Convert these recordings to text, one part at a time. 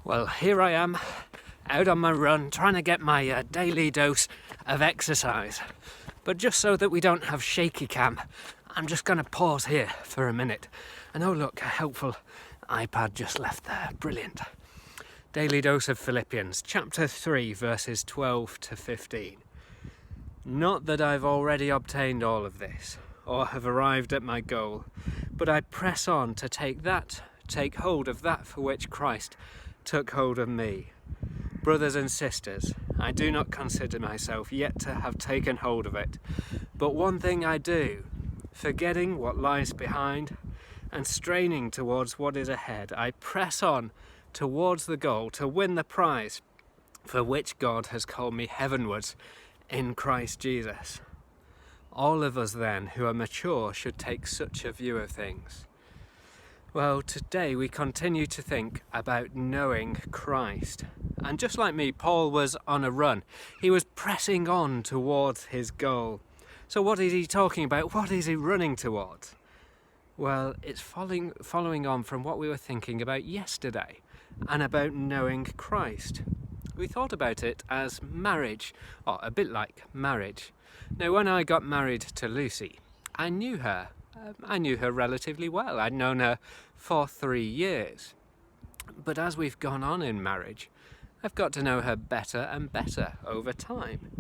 Well, here I am, out on my run, trying to get my daily dose of exercise. But just so that we don't have shaky cam, I'm just going to pause here for a minute. And oh look, a helpful iPad just left there. Brilliant. Daily dose of Philippians, chapter 3, verses 12 to 15. Not that I've already obtained all of this, or have arrived at my goal, but I press on to take hold of that for which Christ took hold of me. Brothers and sisters, I do not consider myself yet to have taken hold of it, but one thing I do, forgetting what lies behind and straining towards what is ahead, I press on towards the goal to win the prize for which God has called me heavenwards in Christ Jesus. All of us then who are mature should take such a view of things. Well, today we continue to think about knowing Christ. And just like me, Paul was on a run. He was pressing on towards his goal. So what is he talking about? What is he running towards? Well, it's following on from what we were thinking about yesterday and about knowing Christ. We thought about it as marriage, or a bit like marriage. Now, when I got married to Lucy, I knew her relatively well. I'd known her for 3 years. But as we've gone on in marriage, I've got to know her better and better over time.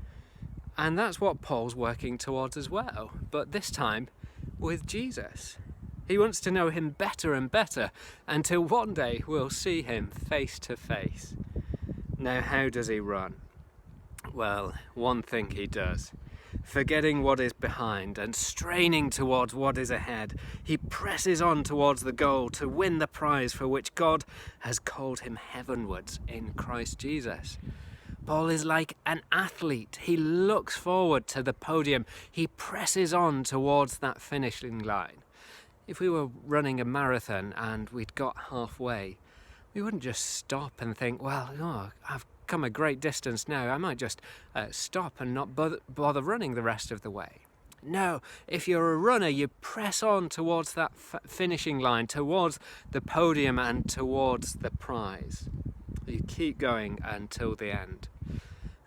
And that's what Paul's working towards as well, but this time with Jesus. He wants to know him better and better until one day we'll see him face to face. Now, how does he run? Well, one thing he does. Forgetting what is behind and straining towards what is ahead, he presses on towards the goal to win the prize for which God has called him heavenwards in Christ Jesus. Paul is like an athlete. He looks forward to the podium. He presses on towards that finishing line. If we were running a marathon and we'd got halfway, we wouldn't just stop and think, well, I've come a great distance now, I might just stop and not bother running the rest of the way. No, if you're a runner, you press on towards that finishing line, towards the podium and towards the prize. You keep going until the end.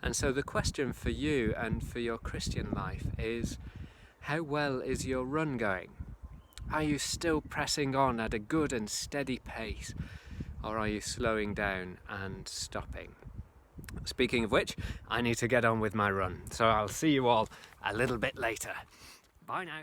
And so the question for you and for your Christian life is, how well is your run going? Are you still pressing on at a good and steady pace? Or are you slowing down and stopping? Speaking of which, I need to get on with my run. So I'll see you all a little bit later. Bye now.